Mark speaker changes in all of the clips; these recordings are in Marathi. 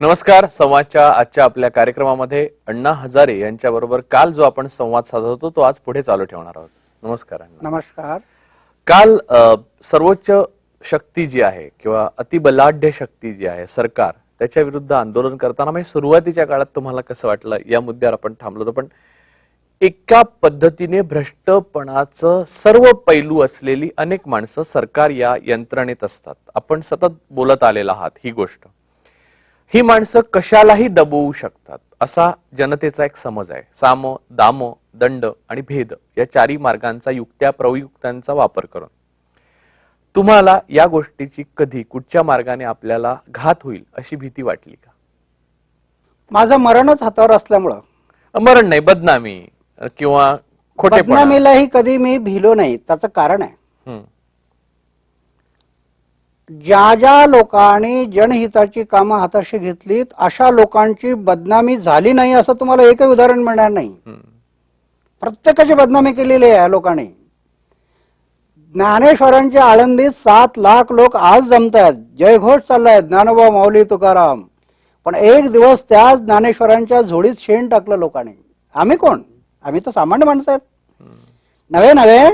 Speaker 1: नमस्कार. संवादच्या आजच्या आपल्या कार्यक्रमामध्ये अण्णा हजारे यांच्याबरोबर काल जो आपण संवाद साधत होतो तो आज पुढे चालू ठेवणार आहोत. नमस्कार अण्णा.
Speaker 2: नमस्कार.
Speaker 1: काल सर्वोच्च शक्ती जी आहे किंवा अतिबलाढ्य शक्ती जी आहे सरकार, त्याच्या विरुद्ध आंदोलन करताना म्हणजे सुरुवातीच्या काळात तुम्हाला कसं वाटलं या मुद्द्यावर आपण थांबलो होतो. पण एका पद्धतीने भ्रष्टपणाचं सर्व पैलू असलेली अनेक माणसं सरकार या यंत्रणेत असतात. आपण सतत बोलत आलेला आहात ही गोष्ट. ही माणसं कशालाही दबवू शकतात असा जनतेचा एक समज आहे. साम, दाम, दंड आणि भेद या चारी मार्गांचा युक्त्या प्रयुक्त्यांचा वापर करून तुम्हाला या गोष्टीची कधी कुठच्या मार्गाने आपल्याला घात होईल अशी भीती वाटली का?
Speaker 2: माझं मरणच हातावर असल्यामुळं,
Speaker 1: मरण नाही, बदनामी किंवा खोटेपणा,
Speaker 2: बदनामीलाही कधी मी भिलो नाही. त्याचं कारण आहे, ज्या ज्या लोकांनी जनहिताची कामं हाताशी घेतलीत अशा लोकांची बदनामी झाली नाही असं तुम्हाला एकही उदाहरण मिळणार नाही. प्रत्येकाची बदनामी केलेली आहे या लोकांनी. ज्ञानेश्वरांच्या आळंदीत 7 लाख लोक आज जमतात, जयघोष चाललाय ज्ञानोबा माऊली तुकाराम. पण एक दिवस त्याच ज्ञानेश्वरांच्या झोळीत शेण टाकलं लोकांनी. आम्ही कोण? आम्ही तर सामान्य माणसं आहेत. नव्हे नव्हे,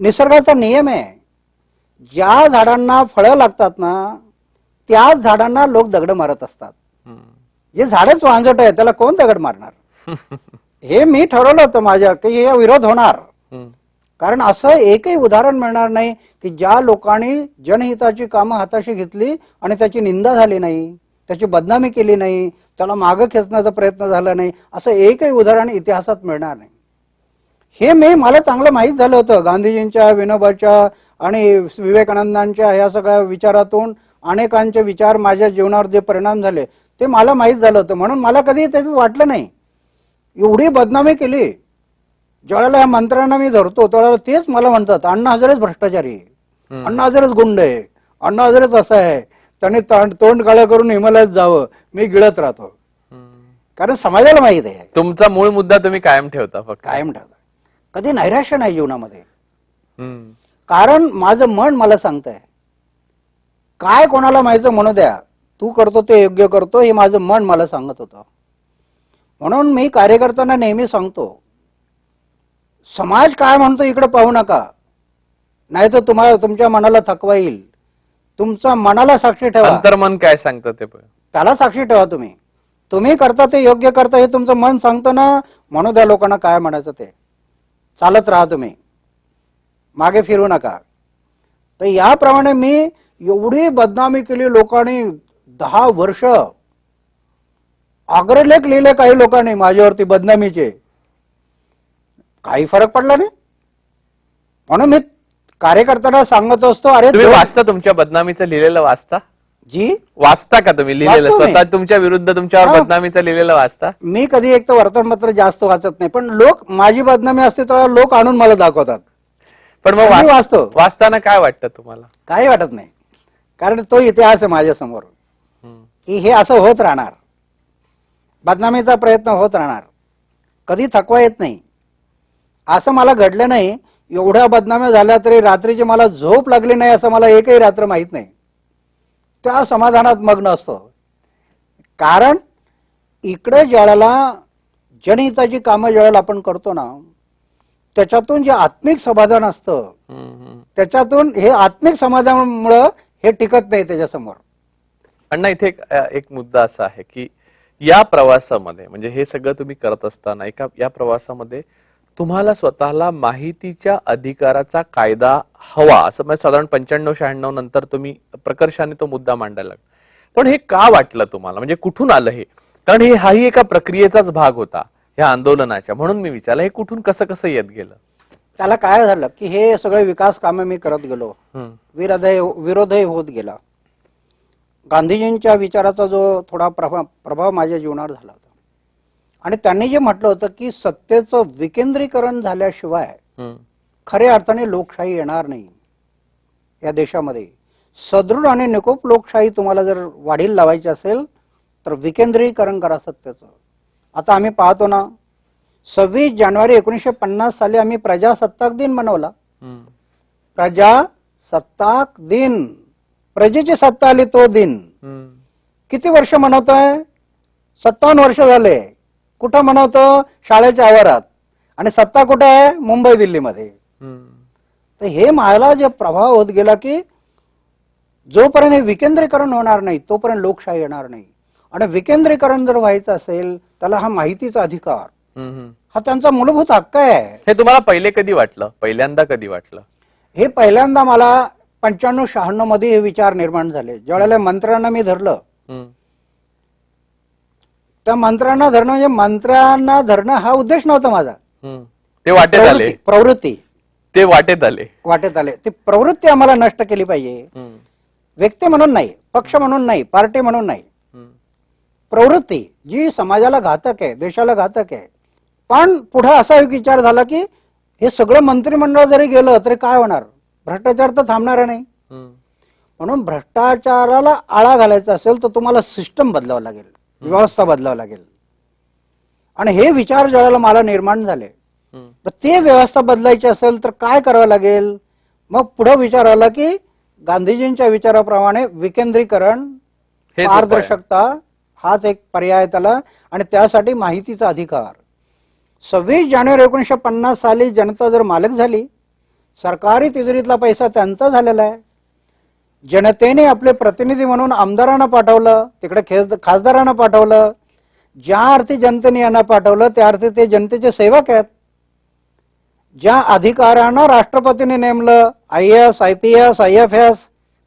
Speaker 2: निसर्गाचा नियम आहे, ज्या झाडांना फळं लागतात ना त्याच झाडांना लोक दगड मारत असतात. जे झाडच वांजट आहे त्याला कोण दगड मारणार? हे मी ठरवलं होतं माझ्या की हे विरोध होणार. कारण असं एकही उदाहरण मिळणार नाही की ज्या लोकांनी जनहिताची कामं हाताशी घेतली आणि त्याची निंदा झाली नाही, त्याची बदनामी केली नाही, त्याला मागं खेचण्याचा प्रयत्न झाला नाही, असं एकही उदाहरण इतिहासात मिळणार नाही. हे मला चांगलं माहीत झालं होतं. गांधीजींच्या, विनोबाच्या आणि विवेकानंदांच्या या सगळ्या विचारातून अनेकांचे विचार माझ्या जीवनावर जे परिणाम झाले ते मला माहीत झालं होतं. म्हणून मला कधी त्याच्यात वाटलं नाही. एवढी बदनामी केली. ज्यावेळेला या मंत्र्यांना मी धरतो त्यावेळेला तेच मला म्हणतात अण्णा हजारेच भ्रष्टाचारी आहे, अण्णा हजारेच गुंड आहे, अण्णा हजारेच असं आहे, त्याने तोंड काळं करून हिमालयात जावं. मी गिळत राहतो कारण समाजाला माहित आहे.
Speaker 1: तुमचा मूळ मुद्दा तुम्ही कायम ठेवता, फक्त
Speaker 2: कायम ठेवता. कधी नैराश्य नाही जीवनामध्ये. कारण माझं मन मला सांगतंय, काय कोणाला माहिती म्हणू द्या, तू करतो ते योग्य करतो, हे माझं मन मला सांगत होतं. म्हणून मी कार्यकर्त्यांना नेहमी सांगतो, समाज काय म्हणतो इकडे पाहू नका, नाही तर तुम्हाला तुमच्या मनाला थकवा येईल. तुमच्या मनाला साक्षी ठेवा.
Speaker 1: अंतर्मन काय सांगतं ते
Speaker 2: त्याला साक्षी ठेवा. तुम्ही करता ते योग्य करता हे तुमचं मन सांगतं ना. म्हणू द्या लोकांना काय म्हणायचं ते, चालत राहा, तुम्ही मागे फिरू नका. तर याप्रमाणे मी एवढी बदनामी केली लोकांनी. 10 वर्ष अग्रलेख लिहिले काही लोकांनी माझ्यावरती बदनामीचे, काही फरक पडला नाही. म्हणून मी कार्यकर्त्यांना सांगत असतो, अरे
Speaker 1: तुम्ही वाचता, तुमच्या बदनामीचं लिहिलेलं वाचता?
Speaker 2: जी
Speaker 1: वाचता का तुम्ही लिहिलेलं? स्वतः तुमच्या विरुद्ध तुमच्यावर बदनामीचं लिहिलेलं वाचता?
Speaker 2: मी कधी एक तर वर्तमानपत्र जास्त वाचत नाही, पण लोक माझी बदनामी असते तेव्हा लोक आणून मला दाखवतात.
Speaker 1: पण मग वाचतो, वाचताना काय वाटतं तुम्हाला?
Speaker 2: काही वाटत नाही, कारण तो इतिहास आहे माझ्या समोर की हे असं होत राहणार, बदनामीचा प्रयत्न होत राहणार, कधी थकवा येत नाही. असं मला घडलं नाही. एवढ्या बदनाम्या झाल्या तरी रात्रीची मला झोप लागली नाही असं मला एकही रात्र माहीत नाही. त्या समाधानात मग्न असतो. कारण इकडे ज्यावेळेला जनहिताची कामं ज्यावेळेला आपण करतो ना, त्याच्यातून जे आत्मिक समाधान असतं, त्याच्यातून हे आत्मिक समाधानामुळं हे टिकत नाही त्याच्यासमोर.
Speaker 1: अण्णा, इथे एक मुद्दा असा आहे की या प्रवासामध्ये, म्हणजे हे सगळं तुम्ही करत असताना या प्रवासामध्ये तुम्हाला स्वतःला माहितीच्या अधिकाराचा कायदा हवा असं म्हणजे साधारण 95-96 नंतर तुम्ही प्रकर्षाने तो मुद्दा मांडायला लागला. पण हे का वाटलं तुम्हाला? म्हणजे कुठून आलं हे? कारण हाही एका प्रक्रियेचाच भाग होता ह्या आंदोलनाच्या. म्हणून मी विचारलं, हे कुठून कसं कसं येत गेलं?
Speaker 2: त्याला काय झालं की हे सगळे विकास कामे मी करत गेलो, विरोधही होत गेला. गांधीजींच्या विचाराचा जो थोडा प्रभाव माझ्या जीवनावर झाला होता. आणि त्यांनी जे म्हटलं होतं की सत्तेचं विकेंद्रीकरण झाल्याशिवाय खऱ्या अर्थाने लोकशाही येणार नाही या देशामध्ये. सदृढ आणि निकोप लोकशाही तुम्हाला जर वाढीला लावायची असेल तर विकेंद्रीकरण करा सत्तेचं. आता आम्ही पाहतो ना, 26 जानेवारी 1950 साली आम्ही प्रजासत्ताक दिन मनवला. प्रजासत्ताक दिन, प्रजेची सत्ता आली तो दिन. किती वर्ष मनवतोय? 57 वर्ष झाले. कुठं मनवतो? शाळेच्या आवारात. आणि सत्ता कुठं आहे? मुंबई दिल्लीमध्ये. तर हे मला जे प्रभाव होत गेला की जोपर्यंत हे विकेंद्रीकरण होणार नाही तोपर्यंत लोकशाही येणार नाही. आणि विकेंद्रीकरण जर व्हायचं असेल त्याला हा माहितीचा अधिकार हा त्यांचा मूलभूत हक्क आहे.
Speaker 1: हे तुम्हाला पहिले कधी वाटलं? पहिल्यांदा कधी वाटलं?
Speaker 2: हे पहिल्यांदा मला 95-96 मध्ये हे विचार निर्माण झाले. ज्यावेळेला मंत्र्यांना मी धरलं, त्या मंत्र्यांना धरणं म्हणजे मंत्र्यांना धरणं हा उद्देश नव्हता माझा.
Speaker 1: ते वाटेत आले.
Speaker 2: प्रवृत्ती
Speaker 1: ते वाटेत आले.
Speaker 2: ती प्रवृत्ती आम्हाला नष्ट केली पाहिजे. व्यक्ती म्हणून नाही, पक्ष म्हणून नाही, पार्टी म्हणून नाही. प्रवृत्ती जी समाजाला घातक आहे, देशाला घातक आहे. पण पुढे असा एक विचार झाला की हे सगळं मंत्रिमंडळ जरी गेलं तरी काय होणार? भ्रष्टाचार तर थांबणार नाही. म्हणून भ्रष्टाचाराला आळा घालायचा असेल तर तुम्हाला सिस्टम बदलावं लागेल, व्यवस्था बदलावं लागेल. आणि हे विचार ज्यावेळेला मला निर्माण झाले तर ते व्यवस्था बदलायची असेल तर काय करावं लागेल? मग पुढे विचार आला की गांधीजींच्या विचाराप्रमाणे विकेंद्रीकरण, पारदर्शकता हाच एक पर्याय त्याला. आणि त्यासाठी माहितीचा अधिकार. 26 जानेवारी 1950 साली जनता जर मालक झाली, सरकारी तिजोरीतला पैसा त्यांचा झालेला आहे. जनतेने आपले प्रतिनिधी म्हणून आमदारांना पाठवलं, तिकडे खासदारांना पाठवलं. ज्या अर्थी जनतेने यांना पाठवलं त्या अर्थी ते जनतेचे सेवक आहेत. ज्या अधिकाऱ्यांना राष्ट्रपतीने नेमलं, IAS, IPS, IFS,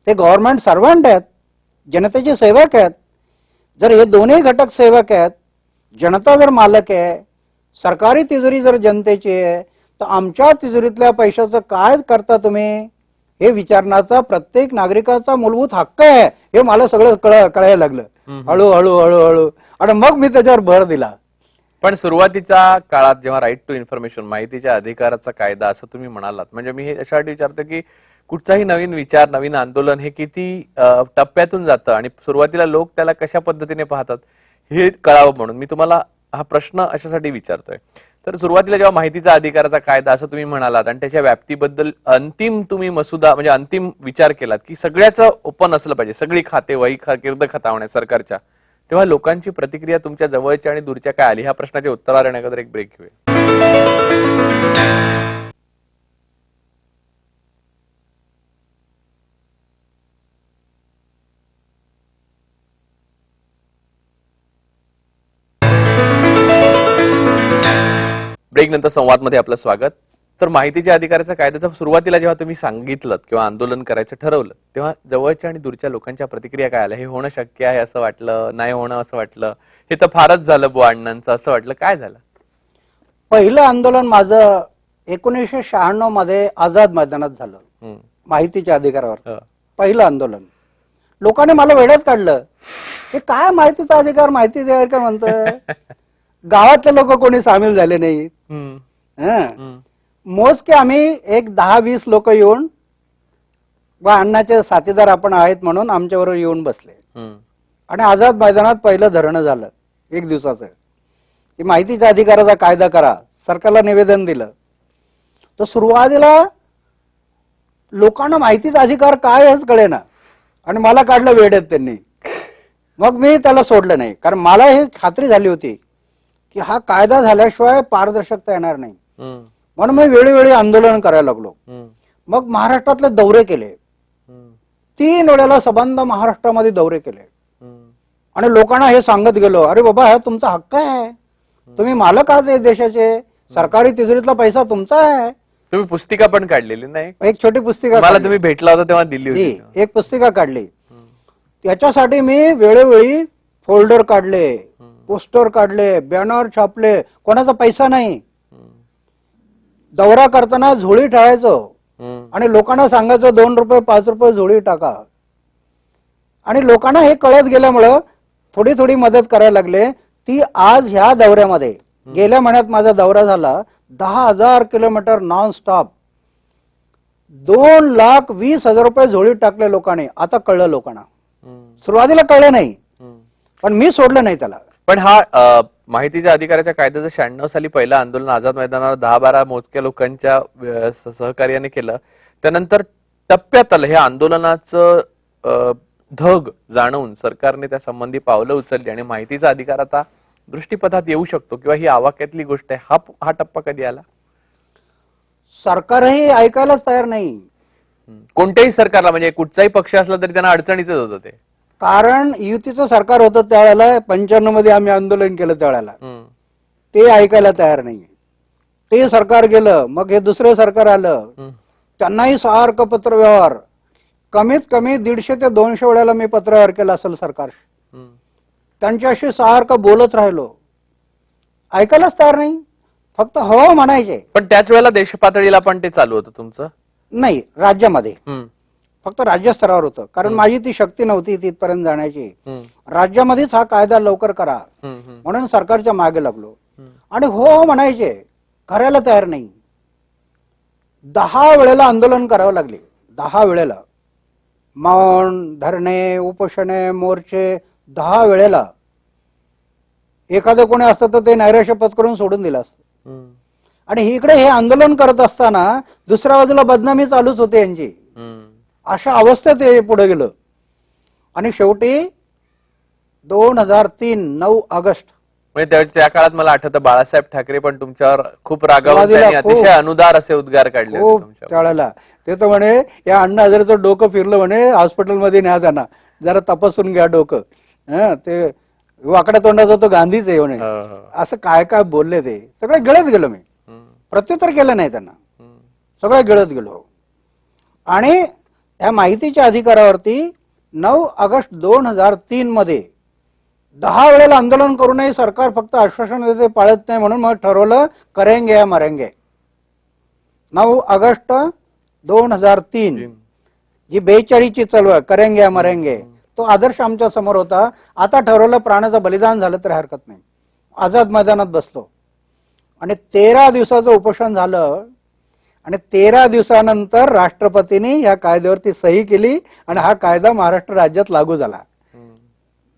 Speaker 2: ते गव्हर्नमेंट सर्वंट आहेत, जनतेचे सेवक आहेत. जर हे दोन्ही घटक सेवक आहेत, जनता जर मालक आहे, सरकारी तिजोरी जर जनतेची आहे, तर आमच्या तिजोरीतल्या पैशाचं काय करता तुम्ही? हे विचारण्याचा प्रत्येक नागरिकाचा मूलभूत हक्क आहे. हे मला सगळं कळायला लागलं हळूहळू. आणि मग मी त्याच्यावर भर दिला.
Speaker 1: पण सुरुवातीच्या काळात जेव्हा राईट टू इन्फॉर्मेशन, माहितीच्या अधिकाराचा कायदा असं तुम्ही म्हणालात, म्हणजे मी हे यासाठी विचारतो की कुठचाही नवीन विचार, नवीन आंदोलन हे किती टप्प्यातून जातं आणि सुरुवातीला लोक त्याला कशा पद्धतीने पाहतात हे कळावं म्हणून मी तुम्हाला हा प्रश्न अशासाठी विचारतोय. तर सुरुवातीला जेव्हा माहितीचा अधिकाराचा कायदा असं तुम्ही म्हणालात आणि त्याच्या व्याप्तीबद्दल अंतिम तुम्ही मसुदा म्हणजे अंतिम विचार केलात की सगळ्याचं ओपन असलं पाहिजे, सगळी खाते वही किर्द खातावण्या सरकारच्या, तेव्हा लोकांची प्रतिक्रिया तुमच्या जवळच्या आणि दूरच्या काय आली? ह्या प्रश्नाच्या उत्तरावर येण्याकडे एक ब्रेक घेऊया. ब्रेक नंतर संवाद मध्ये आपलं स्वागत. तर माहितीच्या अधिकाराच्या कायद्याचा सुरुवातीला जेव्हा तुम्ही सांगितलं किंवा आंदोलन करायचं ठरवलं तेव्हा जवळच्या आणि दूरच्या लोकांच्या प्रतिक्रिया काय आल्या? हे होणं शक्य आहे असं वाटलं, नाही होणं असं वाटलं, हे तर फारच झालं बुवा अण्णांचं असं वाटलं, काय झालं?
Speaker 2: पहिलं आंदोलन माझं 1996 मध्ये आझाद मैदानात झालं, माहितीच्या अधिकारावर. पहिलं आंदोलन. लोकांनी मला वेड्यात काढलं. हे काय माहितीचा अधिकार म्हणतोय? गावातले लोक कोणी सामील झाले नाहीत. मोजके आम्ही एक 10-20 लोक येऊन व अण्णाचे साथीदार आपण आहेत म्हणून आमच्याबरोबर येऊन बसले. आणि आझाद मैदानात पहिलं धरणं झालं 1 दिवसाचं की माहितीच्या अधिकाराचा कायदा करा. सरकारला निवेदन दिलं. तर सुरुवातीला लोकांना माहितीचा अधिकार काय हेच कळेना आणि मला काढलं वेड्यात त्यांनी. मग मी त्याला सोडलं नाही, कारण मला हे खात्री झाली होती की हा कायदा झाल्याशिवाय पारदर्शकता येणार नाही. म्हणून मी वेळोवेळी आंदोलन करायला लागलो. मग महाराष्ट्रातले दौरे केले. 3 वेळेला सबंध महाराष्ट्रामध्ये दौरे केले आणि लोकांना हे सांगत गेलो, अरे बाबा हा तुमचा हक्क आहे, तुम्ही मालक आहात देशाचे, सरकारी तिजोरीतला पैसा तुमचा आहे.
Speaker 1: तुम्ही पुस्तिका पण काढलेली नाही?
Speaker 2: एक छोटी पुस्तिका
Speaker 1: मला तुम्ही भेटला होता तेव्हा दिली होती.
Speaker 2: एक पुस्तिका काढली. त्याच्यासाठी मी वेळोवेळी फोल्डर काढले, पोस्टर काढले, बॅनर छापले. कोणाचा पैसा नाही. दौरा करताना झोळी ठेवायचो आणि लोकांना सांगायचं 2 रुपये 5 रुपये झोळी टाका. आणि लोकांना हे कळत गेल्यामुळं थोडी थोडी मदत करायला लागले. ती आज ह्या दौऱ्यामध्ये गेल्या महिन्यात माझा दौरा झाला. 10,000 किलोमीटर नॉन स्टॉप 2,20,000 रुपये झोळी टाकले लोकांनी. आता कळलं लोकांना. सुरुवातीला कळलं नाही पण मी सोडलं नाही त्याला.
Speaker 1: पण हा माहितीच्या अधिकाराच्या कायद्याचं 96 साली पहिलं आंदोलन आझाद मैदानावर 10-12 मोजक्या लोकांच्या सहकार्याने केलं. त्यानंतर टप्प्यात आलं हे आंदोलनाचं धग जाणवून सरकारने त्या संबंधी पावलं उचलली आणि माहितीचा अधिकार आता दृष्टीपथात येऊ शकतो किंवा ही आवाक्यातली गोष्ट आहे, हा टप्पा कधी आला?
Speaker 2: सरकारही ऐकायलाच तयार नाही.
Speaker 1: कोणत्याही सरकारला, म्हणजे कुठचाही पक्ष असला तरी त्यांना अडचणीच होतं ते.
Speaker 2: कारण युतीचं सरकार होतं त्यावेळेला 95 मध्ये आम्ही आंदोलन केलं त्यावेळेला, ते ऐकायला तयार नाही. ते सरकार गेलं, मग हे दुसरं सरकार आलं, त्यांनाही सारखं पत्रव्यवहार, कमीत कमी 150 ते 200 वेळेला मी पत्रव्यवहार केला असेल सरकार. त्यांच्याशी सारखं बोलत राहिलो, ऐकायलाच तयार नाही, फक्त हो म्हणायचे.
Speaker 1: पण त्याच वेळेला देश पातळीला पण ते चालू होतं तुमचं?
Speaker 2: नाही, राज्यामध्ये फक्त राज्यस्तरावर होतं, कारण माझी ती शक्ती नव्हती तिथपर्यंत जाण्याची. राज्यामध्येच हा कायदा लवकर करा म्हणून सरकारच्या मागे लागलो. आणि हो म्हणायचे, करायला तयार नाही. 10 वेळेला आंदोलन करावं लागले, 10 वेळेला मौन, धरणे, उपोषणे, मोर्चे, 10 वेळेला. एखादं कोणी असतं तर ते नैराश्य पत्करून सोडून दिलं असतं. आणि इकडे हे आंदोलन करत असताना दुसऱ्या बाजूला बदनामी चालूच होते यांची. अशा अवस्थेत हे पुढे गेलं. आणि शेवटी 2003 9 ऑगस्ट,
Speaker 1: म्हणजे त्या काळात मला आठवतं बाळासाहेब ठाकरे पण तुमच्यावर खूप रागावून त्यांनी अतिशय अनुदार असे उद्गार काढले होते तुमच्यावर.
Speaker 2: त्यावेळेला ते तर म्हणे, या अण्णा हजारेचं डोकं फिरलं म्हणे, हॉस्पिटलमध्ये न्या त्यांना, जरा तपासून घ्या डोकं. ते वाकड्या तोंडाचा तो गांधीच आहे म्हणे. असं काय काय बोलले ते. सगळे गिळत गेलो मी, प्रत्युत्तर केलं नाही त्यांना, सगळं गिळत गेलो. आणि या माहितीच्या अधिकारावरती 9 ऑगस्ट 2003 मध्ये 10 वेळेला आंदोलन करूनही सरकार फक्त आश्वासन देते, पाळत नाही. म्हणून मग ठरवलं, करेंगे या मरेंगे. 9 ऑगस्ट 2003 जी 42 ची चळवळ, करेंगे या मरेंगे, तो आदर्श आमच्या समोर होता. आता ठरवलं, प्राणाचं बलिदान झालं तरी हरकत नाही. आझाद मैदानात बसलो आणि 13 दिवसाचं उपोषण झालं. आणि 13 दिवसानंतर राष्ट्रपतींनी या कायद्यावरती सही केली आणि हा कायदा महाराष्ट्र राज्यात लागू झाला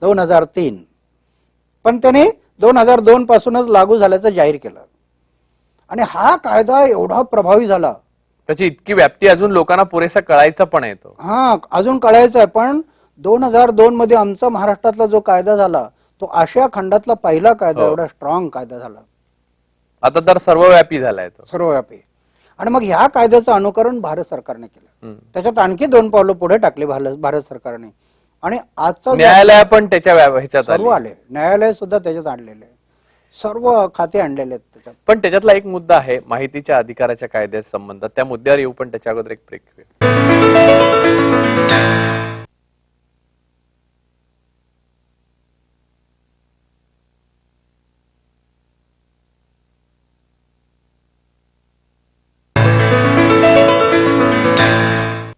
Speaker 2: 2003. पण त्याने 2002 पासूनच लागू झाल्याचं जाहीर केलं. आणि हा कायदा एवढा प्रभावी झाला,
Speaker 1: त्याची इतकी व्याप्ती अजून लोकांना पुरेसा कळायचा पण येतो.
Speaker 2: हा, अजून कळायचं आहे. पण 2002 मध्ये आमचा महाराष्ट्रातला जो कायदा झाला तो आशिया खंडातला पहिला कायदा, एवढा स्ट्रॉंग कायदा झाला.
Speaker 1: आता तर सर्वव्यापी झालाय तो,
Speaker 2: सर्वव्यापी. आणि मग ह्या कायद्याचं अनुकरण भारत सरकारने केलं. त्याच्यात आणखी 2 पावलं पुढे टाकली भारत सरकारने. आणि आजचा
Speaker 1: न्यायालय पण त्याच्या ह्याच्यात
Speaker 2: सर्व आले, न्यायालय सुद्धा त्याच्यात आणलेले, सर्व खाते आणलेले आहेत त्याच्यात.
Speaker 1: पण त्याच्यातला एक मुद्दा आहे माहितीच्या अधिकाराच्या कायद्याच्या संबंधात, त्या मुद्द्यावर येऊ, पण त्याच्या अगोदर एक ब्रेक घेऊया.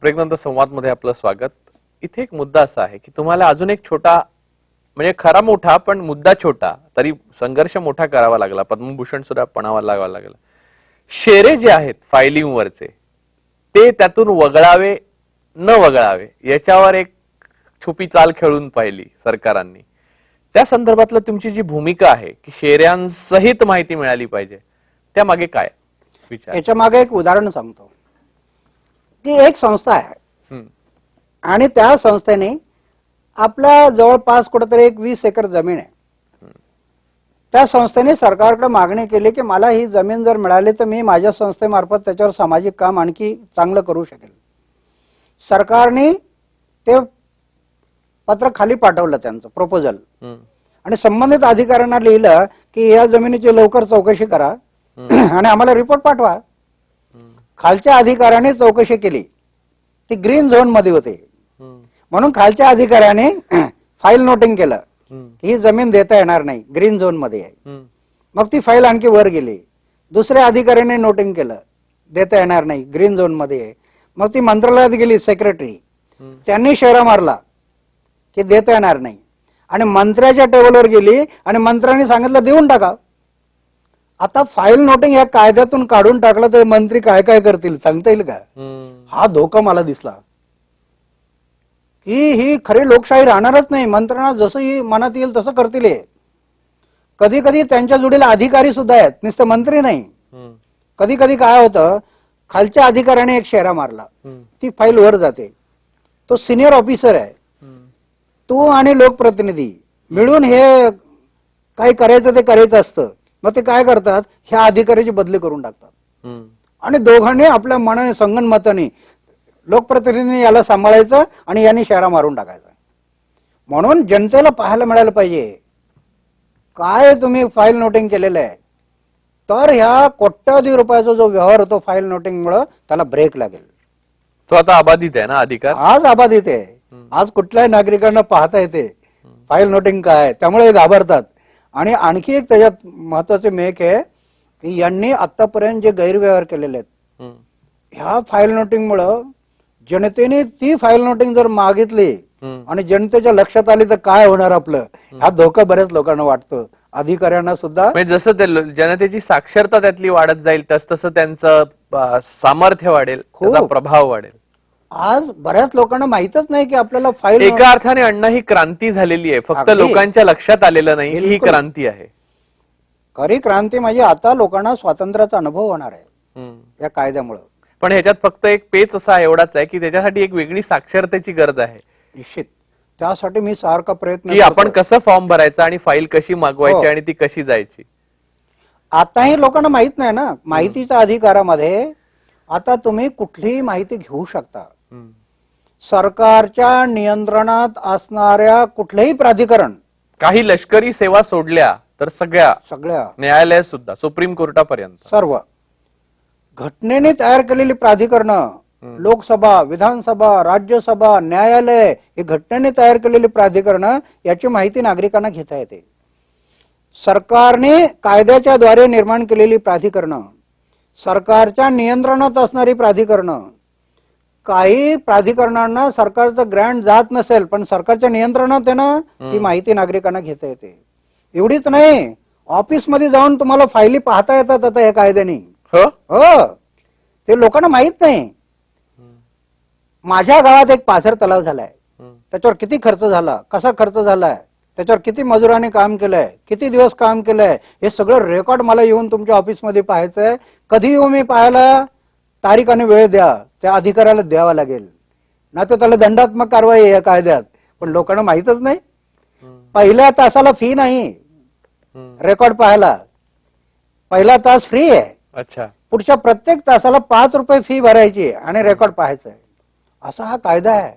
Speaker 1: ब्रेकनंतर संवादमध्ये आपलं स्वागत. इथे एक मुद्दा असा आहे की तुम्हाला अजून एक छोटा, म्हणजे खरा मोठा पण मुद्दा छोटा, तरी संघर्ष मोठा करावा लागला, पद्मभूषण सुद्धा पणावा लागावा लागला. शेरे जे आहेत फायलिंग वरचे, ते त्यातून वगळावे न वगळावे याच्यावर एक छुपी चाल खेळून पाहिली सरकारांनी. त्या संदर्भातलं तुमची जी भूमिका आहे की शेऱ्यांसहित माहिती मिळाली पाहिजे, त्या मागे काय विचार?
Speaker 2: याच्या मागे एक उदाहरण सांगतो की एक संस्था आहे आणि त्या संस्थेने आपल्या जवळपास कुठेतरी एक 20 एकर जमीन आहे. त्या संस्थेने सरकारकडे मागणी केली की मला ही जमीन जर मिळाली तर मी माझ्या संस्थेमार्फत त्याच्यावर सामाजिक काम आणखी चांगलं करू शकेल. सरकारने ते पत्र खाली पाठवलं, त्यांचं प्रपोजल, आणि संबंधित अधिकाऱ्यांना लिहिलं की या जमिनीची लवकर चौकशी करा आणि आम्हाला रिपोर्ट पाठवा. खालच्या अधिकाऱ्याने चौकशी केली, ती ग्रीन झोन मध्ये होते, म्हणून खालच्या अधिकाऱ्याने फाईल नोटिंग केलं ही जमीन देता येणार नाही, ग्रीन झोन मध्ये आहे. मग ती फाईल आणखी वर गेली, दुसऱ्या अधिकाऱ्याने नोटिंग केलं देता येणार नाही, ग्रीन झोन मध्ये आहे. मग ती मंत्रालयात गेली, सेक्रेटरी, त्यांनी शेरा मारला की देता येणार नाही, आणि मंत्र्याच्या टेबलवर गेली आणि मंत्र्यांनी सांगितलं देऊन टाका. आता फाईल नोटिंग या कायद्यातून काढून टाकलं तर मंत्री काय काय करतील सांगता येईल का? हा धोका मला दिसला की ही खरी लोकशाही राहणारच नाही. मंत्र्यांना जसं मनात येईल तसं करतील. कधी कधी त्यांच्या जोडीला अधिकारी सुद्धा आहेत, नुसतं मंत्री नाही. कधी कधी काय होतं, खालच्या अधिकाऱ्याने एक शेरा मारला, ती फाईल वर जाते, तो सिनियर ऑफिसर आहे, तू आणि लोकप्रतिनिधी मिळून हे काही करायचं ते करायचं असतं. मग ते काय करतात, ह्या अधिकाऱ्याची बदली करून टाकतात
Speaker 1: हम्म.
Speaker 2: आणि दोघांनी आपल्या मनाने संगनमताने लोकप्रतिनिधींनी याला सांभाळायचं आणि यांनी शहरा मारून टाकायचा. म्हणून जनतेला पाहायला मिळायला पाहिजे काय तुम्ही फाईल नोटिंग केलेलं आहे. तर ह्या कोट्यावधी रुपयाचा जो व्यवहार होतो फाईल नोटिंग मुळे त्याला ब्रेक लागेल.
Speaker 1: तो आता अबाधित आहे ना अधिकार.
Speaker 2: आज अबाधित आहे. आज कुठल्याही नागरिकांना पाहता येते फाईल नोटिंग काय आहे. त्यामुळे हे घाबरतात. आणि आणखी एक त्याच्यात महत्वाचे मेक आहे की यांनी आतापर्यंत जे गैरव्यवहार केलेले आहेत
Speaker 1: हम्म.
Speaker 2: ह्या फाईल नोटिंग मुळे जनतेने ती फाईल नोटिंग जर मागितली
Speaker 1: हम्म.
Speaker 2: आणि जनतेच्या लक्षात आली तर काय होणार आपलं, हा धोका बऱ्याच लोकांना वाटतो. अधिकाऱ्यांना सुद्धा
Speaker 1: म्हणजे जसं ते जनतेची साक्षरता त्यातली वाढत जाईल तसं त्यांचं सामर्थ्य वाढेल, त्याचा प्रभाव वाढेल.
Speaker 2: आज बऱ्याच लोकांना माहितच नाही की आपल्याला फाईल
Speaker 1: एका अर्थाने अण्णा ही क्रांती झालेली आहे, फक्त
Speaker 2: अगदी.
Speaker 1: लोकांच्या लक्षात आलेलं नाही की ही
Speaker 2: बिलकुल.
Speaker 1: क्रांती आहे.
Speaker 2: खरी क्रांती म्हणजे आता लोकांना स्वातंत्र्याचा अनुभव होणार आहे
Speaker 1: हम्म.
Speaker 2: या कायद्यामुळे.
Speaker 1: पण ह्याच्यात फक्त एक पेच असा एवढाच आहे की त्याच्यासाठी एक वेगळी साक्षरतेची गरज आहे
Speaker 2: निश्चित त्यासाठी मी सारखा प्रयत्न
Speaker 1: की आपण
Speaker 2: करतोय.
Speaker 1: कसं फॉर्म भरायचा आणि फाईल कशी मागवायची
Speaker 2: हो.
Speaker 1: आणि ती कशी जायची.
Speaker 2: आताही लोकांना माहित नाही ना. माहितीच्या अधिकारामध्ये आता तुम्ही कुठलीही माहिती घेऊ शकता.
Speaker 1: हम्म.
Speaker 2: सरकारच्या नियंत्रणात असणाऱ्या कुठलेही प्राधिकरण
Speaker 1: काही लष्करी सेवा सोडल्या तर सगळ्या
Speaker 2: सगळ्या
Speaker 1: न्यायालय सुद्धा सुप्रीम कोर्टापर्यंत
Speaker 2: सर्व घटनेने तयार केलेली प्राधिकरणं, लोकसभा, विधानसभा, राज्यसभा, न्यायालय ही घटनेने तयार केलेली प्राधिकरणं याची माहिती नागरिकांना घेता येते. सरकारने कायद्याच्या द्वारे निर्माण केलेली प्राधिकरणं, सरकारच्या नियंत्रणात असणारी प्राधिकरणं, काही प्राधिकरणांना सरकारचं ग्रँट जात नसेल पण सरकारच्या नियंत्रणात आहे ना ती माहिती नागरिकांना घेता येते. एवढीच नाही, ऑफिसमध्ये जाऊन तुम्हाला फायली पाहता येतात आता या कायद्याने.
Speaker 1: हो.
Speaker 2: हो, ते लोकांना माहित नाही. माझ्या गावात एक पाझर तलाव झालाय, त्याच्यावर किती खर्च झाला, कसा खर्च झालाय, त्याच्यावर किती मजुरांनी काम केलंय, किती दिवस काम केलंय, हे सगळं रेकॉर्ड मला येऊन तुमच्या ऑफिसमध्ये पाहायचंय. कधी येऊ मी पाहायला, तारीख आणि वेळ द्या, त्या अधिकाऱ्याला द्यावा लागेल, ना तर त्याला दंडात्मक कारवाई आहे या कायद्यात. पण लोकांना माहितच नाही. पहिल्या तासाला फी नाही रेकॉर्ड पाहायला, पहिला तास फ्री आहे.
Speaker 1: अच्छा.
Speaker 2: पुढच्या प्रत्येक तासाला 5 रुपये फी भरायची आणि रेकॉर्ड पाहायचं आहे. असा हा कायदा आहे.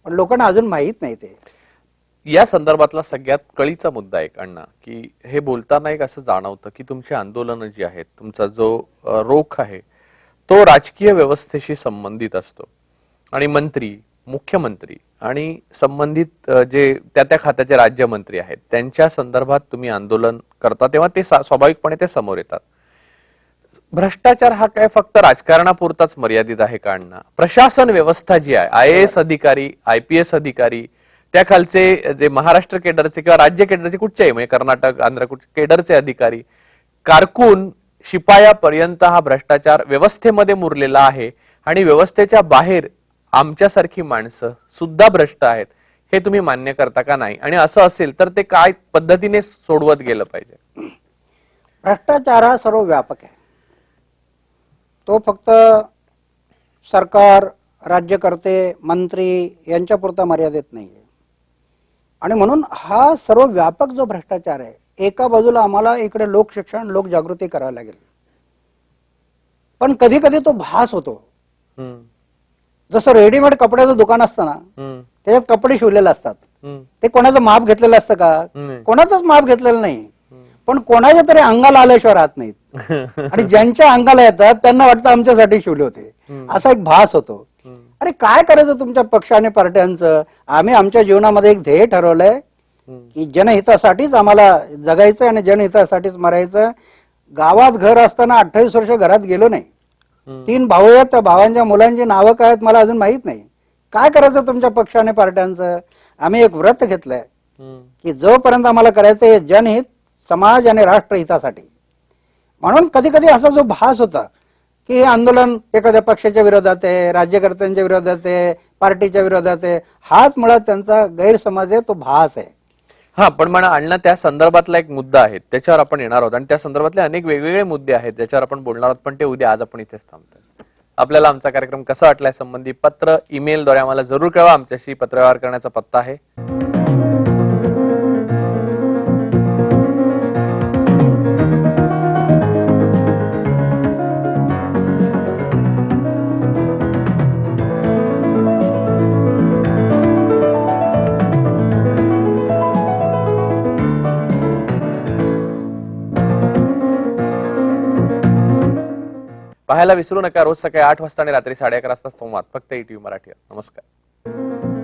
Speaker 2: पण लोकांना अजून माहित नाही ते.
Speaker 1: या संदर्भातला सगळ्यात कळीचा मुद्दा एक अण्णा की हे बोलताना एक असं जाणवतं की तुमची आंदोलनं जी आहेत, तुमचा जो रोख आहे तो राजकीय व्यवस्थेशी संबंधित असतो आणि मंत्री, मुख्यमंत्री आणि संबंधित जे त्या खात्याचे राज्यमंत्री आहेत त्यांच्या संदर्भात तुम्ही आंदोलन करता तेव्हा ते स्वाभाविकपणे ते समोर येतात. भ्रष्टाचार हा काय फक्त राजकारणापुरताच मर्यादित आहे का अण्णा? प्रशासन व्यवस्था जी आहे, IAS अधिकारी, IPS अधिकारी, त्या खालचे जे महाराष्ट्र केडरचे किंवा राज्य केडरचे कुठच्याही म्हणजे कर्नाटक, आंध्र केडरचे अधिकारी, कारकून, शिपायापर्यंत हा भ्रष्टाचार व्यवस्थेमध्ये मुरलेला आहे आणि व्यवस्थेच्या बाहेर आमच्यासारखी माणसं सुद्धा भ्रष्ट आहेत. हे तुम्ही मान्य करता का नाही? आणि असं असेल तर ते काय पद्धतीने सोडवत गेलं पाहिजे?
Speaker 2: भ्रष्टाचार हा सर्व व्यापक आहे. तो फक्त सरकार, राज्यकर्ते, मंत्री यांच्यापुरता मर्यादित नाहीये. आणि म्हणून हा सर्व व्यापक जो भ्रष्टाचार आहे, एका बाजूला आम्हाला इकडे लोकशिक्षण, लोकजागृती करावी लागेल. पण कधी कधी तो भास होतो. जसं रेडीमेड कपड्याचं दुकान असतं ना, त्याच्यात कपडे शिवलेले असतात. ते कोणाचं माप घेतलेलं असतं का? कोणाचंच माप घेतलेलं नाही. पण कोणाच्या तरी अंगाला आल्याशिवाय राहत नाहीत. आणि ज्यांच्या अंगाला येतात त्यांना वाटतं आमच्यासाठी शिवले होते, असा एक भास होतो. अरे काय करायचं तुमच्या पक्ष आणि पार्ट्यांचं? आम्ही आमच्या जीवनामध्ये एक ध्येय ठरवलंय की जनहितासाठीच आम्हाला जगायचं आणि जनहितासाठीच मरायचं. गावात घर असताना 28 वर्ष घरात गेलो नाही. 3 भाऊ आहेत, त्या भावांच्या मुलांची नावं काय आहेत मला अजून माहित नाही. काय करायचं तुमच्या पक्ष आणि पार्ट्यांचं? आम्ही एक व्रत घेतलंय की जोपर्यंत आम्हाला करायचं जनहित, समाज आणि राष्ट्रहितासाठी. म्हणून कधी कधी असा जो भास होता की हे आंदोलन एखाद्या पक्षाच्या विरोधात आहे, राज्यकर्त्यांच्या विरोधात आहे, पार्टीच्या विरोधात आहे, हाच मुळात त्यांचा गैरसमज आहे, तो भास आहे.
Speaker 1: हा, पण म्हणा अण्णा त्या संदर्भातला एक मुद्दा आहे, त्याच्यावर आपण येणार आहोत आणि त्या संदर्भातले अनेक वेगवेगळे मुद्दे आहेत ज्याच्यावर आपण बोलणार आहोत, पण ते उद्या. आज आपण इथेच थांबतोय. आपल्याला आमचा कार्यक्रम कसा वाटलाय संबंधी पत्र, ईमेलद्वारे आम्हाला जरूर कळवा. आमच्याशी पत्रव्यवहार करण्याचा पत्ता आहे पाहायला विसरू नका. रोज सकाळी 8 वाजता आणि रात्री 11:30 वाजता संवाद, फक्त ETV मराठीवर. नमस्कार.